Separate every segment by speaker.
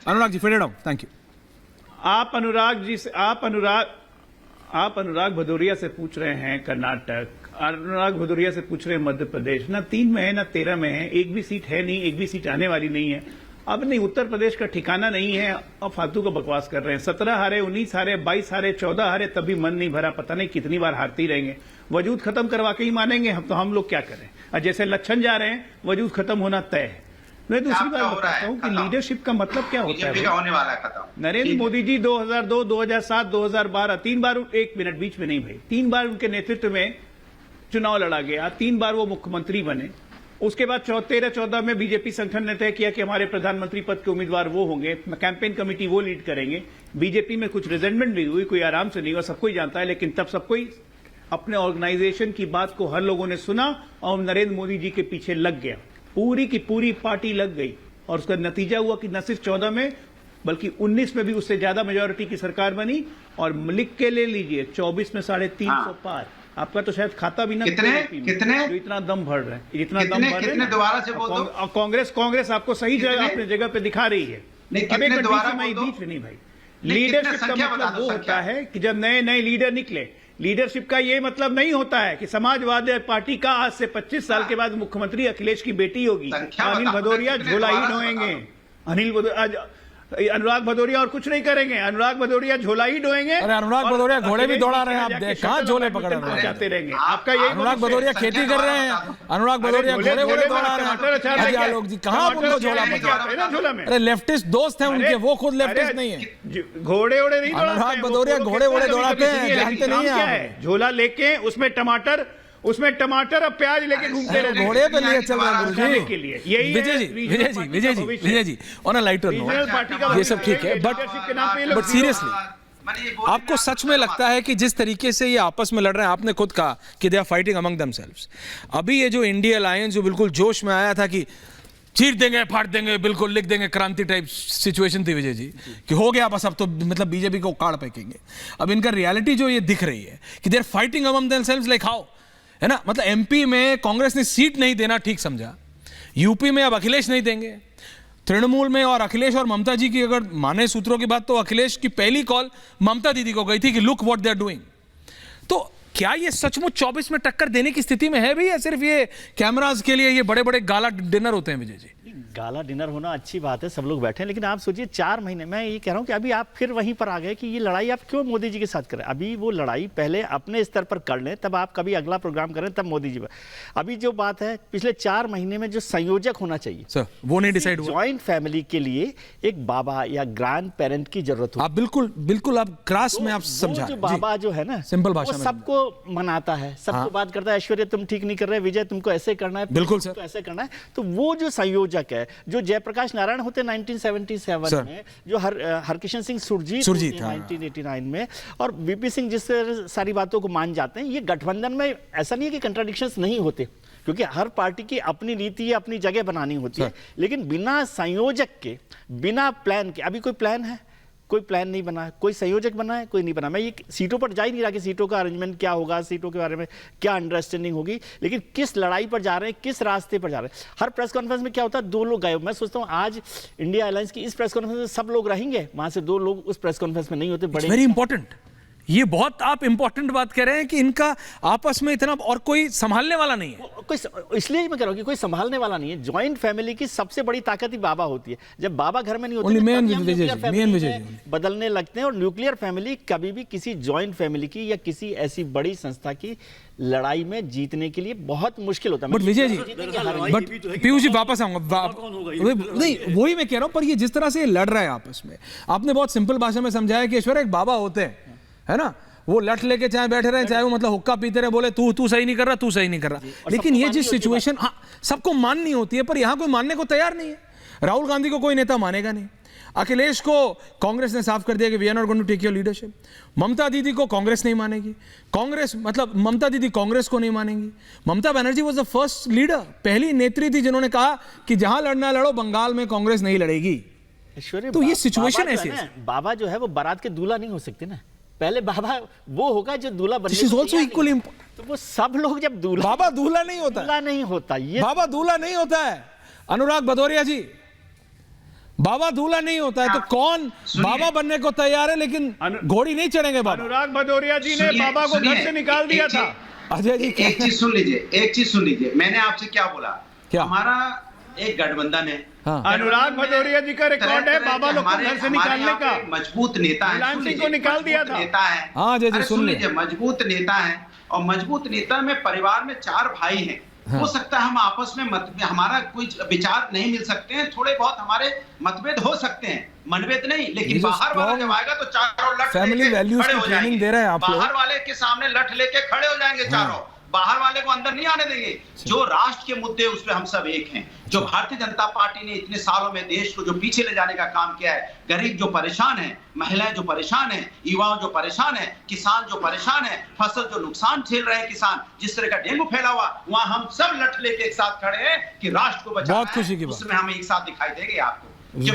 Speaker 1: Anurag ji faded out, thank you.
Speaker 2: आप अनुराग भदौरिया से पूछ रहे हैं कर्नाटक, अनुराग भदौरिया से पूछ रहे हैं मध्य प्रदेश। ना 3 में है ना 13 में है, एक भी सीट है नहीं, एक भी सीट आने वाली नहीं है। अब नहीं, उत्तर प्रदेश का ठिकाना नहीं है। अब फालतू का बकवास कर रहे हैं। 17 हारे, 19 हारे, 22 हारे, 14 हारे, तभी मन नहीं भरा। पता नहीं कितनी बार हारती रहेंगे। वजूद खत्म करवा के ही मानेंगे हम लोग क्या करें। और जैसे लक्षण जा रहे हैं, वजूद खत्म होना तय है। मैं दूसरी बात बताता हूँ कि लीडरशिप का मतलब क्या होता है।
Speaker 3: होने वाला है खत्म।
Speaker 2: नरेंद्र मोदी जी 2002, 2007, 2012 3 बार, एक मिनट बीच में नहीं भाई, 3 बार उनके नेतृत्व में चुनाव लड़ा गया, 3 बार वो मुख्यमंत्री बने। उसके बाद 13-14 में बीजेपी संगठन ने तय किया कि हमारे प्रधानमंत्री पद के उम्मीदवार वो होंगे, कैंपेन कमेटी वो लीड करेंगे। बीजेपी में कुछ रिजेंटमेंट भी हुई, कोई आराम से नहीं हुआ, सबको ही जानता है। लेकिन तब सबको ही अपने ऑर्गेनाइजेशन की बात को हर लोगों ने सुना और नरेंद्र मोदी जी के पीछे लग गया। पूरी की पूरी पार्टी लग गई और उसका नतीजा हुआ कि न सिर्फ 14 में बल्कि 19 में भी उससे ज्यादा मेजोरिटी की सरकार बनी। और लिख के ले लीजिए 24 में 350 पार। आपका तो शायद खाता भी ना
Speaker 3: कितने
Speaker 2: जो इतना दम भर रहे हैं, जितना दम भर रहे हैं।
Speaker 3: दोबारा से बोल दो।
Speaker 2: कांग्रेस आपको सही जगह अपने जगह पे दिखा रही है। बीच नहीं भाई, लीडरशिप का मतलब वो होता है कि जब नए नए लीडर निकले। लीडरशिप का ये मतलब नहीं होता है कि समाजवादी पार्टी का आज से 25 साल के बाद मुख्यमंत्री अखिलेश की बेटी होगी। अनिल भदौरिया झोला ही ढोएंगे। अनुराग भदौरिया और कुछ नहीं करेंगे। अनुराग भदौरिया झोला ही ढोएंगे।
Speaker 1: अरे अनुराग भदौरिया घोड़े भी दौड़ा रहे हैं, आप देख कहां झोले पकड़ रहे
Speaker 2: जाते रहेंगे। आपका यही
Speaker 1: अनुराग भदौरिया खेती कर रहे हैं, अनुराग भदौरिया घोड़े दौड़ा रहे हैं। आलोक जी कहां उनको झोला पकड़ा?
Speaker 2: झोला में
Speaker 1: अरे लेफ्टिस्ट दोस्त हैं उनके, वो खुद लेफ्टिस्ट नहीं है।
Speaker 2: घोड़े ओड़े नहीं,
Speaker 1: अनुराग भदौरिया घोड़े दौड़ाते हैं, जानते नहीं है।
Speaker 2: झोला लेके उसमें टमाटर और प्याज लेके घूमते रहते,
Speaker 1: घोड़े पे लिए चल रहे हैं गुरुजी
Speaker 2: के लिए। यही
Speaker 1: Vijay ji on a lighter note, ये सब ठीक है, बट सीरियसली आपको सच में लगता है कि जिस तरीके से ये आपस में लड़ रहे हैं, आपने खुद कहा कि they are fighting among themselves. अभी ये जो इंडिया अलायंस जो बिल्कुल जोश में आया था कि चीर देंगे, फाड़ देंगे, बिल्कुल लिख देंगे, क्रांति टाइप सिचुएशन थी विजय जी कि हो गया बस, अब तो मतलब बीजेपी को उखाड़ फेंकेंगे। अब इनका रियलिटी जो ये दिख रही है कि they are fighting among themselves like how, है ना। मतलब एमपी में कांग्रेस ने सीट नहीं देना ठीक समझा, यूपी में अब अखिलेश नहीं देंगे, तृणमूल में और अखिलेश और ममता जी की अगर माने सूत्रों की बात तो अखिलेश की पहली कॉल ममता दीदी को गई थी कि look what they are doing. तो क्या ये सचमुच 24 में टक्कर देने की स्थिति में है भी, या सिर्फ ये कैमरास के लिए ये बड़े बड़े गाला डिनर होते हैं विजय जी?
Speaker 4: गाला डिनर होना अच्छी बात है, सब लोग बैठे हैं, लेकिन आप सोचिए 4 महीने, मैं ये कह रहा हूं कि अभी आप फिर वहीं पर आ गए कि ये लड़ाई आप क्यों मोदी जी के साथ करें। अभी वो लड़ाई पहले अपने स्तर पर कर लें, तब आप कभी अगला प्रोग्राम करें, तब मोदी जी पर। अभी जो बात है पिछले 4 महीने में जो संयोजक होना चाहिए
Speaker 1: सर, वो नहीं डिसाइड हुआ।
Speaker 4: ज्वाइंट फैमिली के लिए एक बाबा या ग्रैंड पेरेंट की जरूरत हो।
Speaker 1: आप बिल्कुल आप क्रास में आप समझा,
Speaker 4: जो बाबा जो है ना,
Speaker 1: सिंपल भाषा में
Speaker 4: सबको मनाता है, सबको बात करता है, ऐश्वर्या तुम ठीक नहीं कर रहे, विजय तुमको ऐसे करना है,
Speaker 1: बिल्कुल सर
Speaker 4: ऐसे करना है। तो वो जो संयोजक है, जो जयप्रकाश नारायण होते 1977 में, जो हरकिशन सिंह सुरजीत 1989 में, और वीपी सिंह जिस सारी बातों को मान जाते हैं, ये गठबंधन में ऐसा नहीं है कि कंट्राडिक्शंस नहीं होते, क्योंकि हर पार्टी की अपनी नीति है, अपनी जगह बनानी होती है। लेकिन बिना संयोजक के, बिना प्लान के, अभी कोई प्लान है? कोई प्लान नहीं बना है, कोई संयोजक बना है, कोई नहीं बना। मैं ये सीटों पर जा ही नहीं रहा कि सीटों का अरेंजमेंट क्या होगा, सीटों के बारे में क्या अंडरस्टैंडिंग होगी, लेकिन किस लड़ाई पर जा रहे हैं, किस रास्ते पर जा रहे हैं। हर प्रेस कॉन्फ्रेंस में क्या होता है, 2 लोग गए। मैं सोचता हूं आज इंडिया अलायंस की इस प्रेस कॉन्फ्रेंस में सब लोग रहेंगे, वहां से 2 लोग उस प्रेस कॉन्फ्रेंस में नहीं होते। बड़े
Speaker 1: वेरी इंपॉर्टेंट, ये बहुत आप इंपॉर्टेंट बात कह रहे हैं कि इनका आपस में इतना, और कोई संभालने वाला नहीं है।
Speaker 4: इसलिए मैं कह रहा हूं कि कोई संभालने वाला नहीं है। ज्वाइंट फैमिली की सबसे बड़ी ताकत ही बाबा होती है। जब बाबा घर में नहीं होते, बदलने लगते हैं। और न्यूक्लियर फैमिली कभी भी किसी ज्वाइंट फैमिली की या किसी ऐसी बड़ी संस्था की लड़ाई में जीतने के लिए बहुत मुश्किल होता है।
Speaker 1: बट विजय जी, बट पीयूष जी वापस आऊंगा, नहीं वही मैं कह रहा हूं, पर ये जिस तरह से लड़ रहा है आपस में, आपने बहुत सिंपल भाषा में समझाया कि ईश्वर एक बाबा होते हैं, है ना, वो लट लेके चाहे बैठे रहे, चाहे वो मतलब हुक्का पीते रहे, बोले तू सही नहीं कर रहा, तू सही नहीं कर रहा। लेकिन ये जिस सिचुएशन, हाँ सबको माननी होती है, पर यहां कोई मानने को तैयार नहीं है। राहुल गांधी को कोई नेता मानेगा नहीं, अखिलेश को कांग्रेस ने साफ कर दिया कि we are not going to take your leadership, Mamata Didi को कांग्रेस नहीं मानेगी, कांग्रेस मतलब ममता दीदी कांग्रेस को नहीं मानेंगी। Mamata Banerjee was the first leader, पहली नेत्री थी जिन्होंने कहा कि जहां लड़ना लड़ो, बंगाल में कांग्रेस नहीं लड़ेगी। तो ये सिचुएशन ऐसी है।
Speaker 4: बाबा जो है वो बारात के दूल्हा नहीं हो सकते ना, पहले बाबा वो होगा जो दूल्हा बनने।
Speaker 1: This is also equally important.
Speaker 4: तो वो सब लोग जब दूल्हा,
Speaker 1: बाबा दूल्हा नहीं होता,
Speaker 4: दूल्हा नहीं होता, ये
Speaker 1: बाबा दूल्हा नहीं होता है। अनुराग भदौरिया जी, बाबा दूल्हा नहीं होता है तो कौन बाबा बनने को तैयार है, लेकिन घोड़ी नहीं चढ़ेंगे बाबा।
Speaker 2: अनुराग भदौरिया जी ने बाबा को घर से निकाल दिया था।
Speaker 1: अजय जी
Speaker 3: एक चीज सुन लीजिए, एक चीज सुन लीजिए, मैंने आपसे क्या बोला,
Speaker 1: क्या?
Speaker 3: हमारा एक गठबंधन है।
Speaker 1: हाँ।
Speaker 2: अनुराग भदौरिया जी का रिकॉर्ड है बाबा लोग को घर से निकालने का।
Speaker 3: मजबूत नेता है,
Speaker 2: मुलायम सिंह को निकाल दिया था।
Speaker 3: नेता है।
Speaker 1: हाँ अजय जी
Speaker 3: अरे
Speaker 1: सुन
Speaker 3: लीजिए, मजबूत नेता है, और मजबूत नेता में परिवार में 4 भाई हैं।
Speaker 1: हाँ।
Speaker 3: हो सकता है हम आपस में हमारा कोई विचार नहीं मिल सकते हैं, थोड़े बहुत हमारे मतभेद हो सकते हैं, मनभेद नहीं, लेकिन बाहर वाला जब आएगा तो चारों लठ
Speaker 1: फैमिली वैल्यूज की ट्रेनिंग दे रहे हैं आप लोग।
Speaker 3: बाहर वाले के सामने लठ लेके खड़े हो जाएंगे चारों, बाहर वाले को अंदर नहीं आने देंगे। जो राष्ट्र के मुद्दे उस पे हम सब एक हैं। जो भारतीय जनता पार्टी ने इतने सालों में देश को जो पीछे ले जाने का काम किया है, गरीब जो परेशान है, महिलाएं जो परेशान है, युवाओं जो परेशान है, किसान जो परेशान है, फसल जो नुकसान झेल रहे हैं किसान, जिस तरह का डेंगू फैला हुआ, वहां हम सब लठ लेके एक साथ खड़े हैं कि राष्ट्र को बचाना।
Speaker 1: बहुत खुशी की बात।
Speaker 3: उसमें हम एक साथ दिखाई देंगे आपको।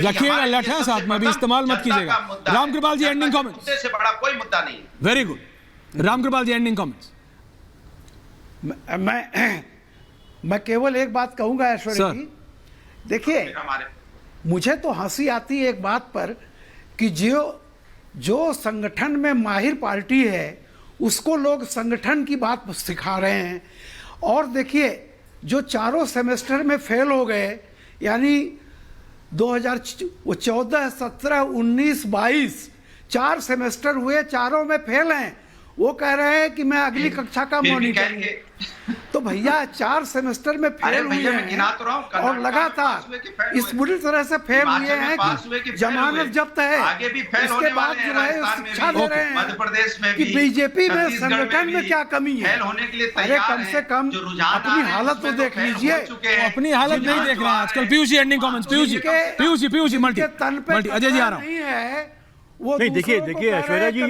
Speaker 1: रखिएगा लठ है साथ में भी, इस्तेमाल मत कीजिएगा। Ramkripal ji ending comments.
Speaker 3: मुद्दे से बड़ा कोई मुद्दा नहीं है।
Speaker 1: Very good. Ramkripal ji ending comments.
Speaker 5: मैं केवल एक बात कहूंगा ऐश्वर्या जी, देखिए मुझे तो हंसी आती है एक बात पर कि जो संगठन में माहिर पार्टी है उसको लोग संगठन की बात सिखा रहे हैं। और देखिए जो चारों सेमेस्टर में फेल हो गए, यानी 2014, 17, 19, 22 4 सेमेस्टर हुए, चारों में फेल हैं। वो कह रहे हैं कि मैं अगली कक्षा का मॉनिटर हूं। तो भैया 4 सेमेस्टर में फेल हुए हैं और लगातार इस बुरी तरह से फेल हुए हैं कि जमानत जब्त है। इसके बाद जो है शिक्षा दे रहे हैं कि बीजेपी में संगठन में क्या कमी है। अरे कम से कम अपनी हालत तो देख लीजिए।
Speaker 1: अपनी हालत नहीं देख रहे हैं आजकल। Piyush ji ending comments. Piyush ji multi. Ajay ji आ रहा हूं।
Speaker 5: नहीं है वो
Speaker 4: नहीं, देखिए ऐश्वर्या जी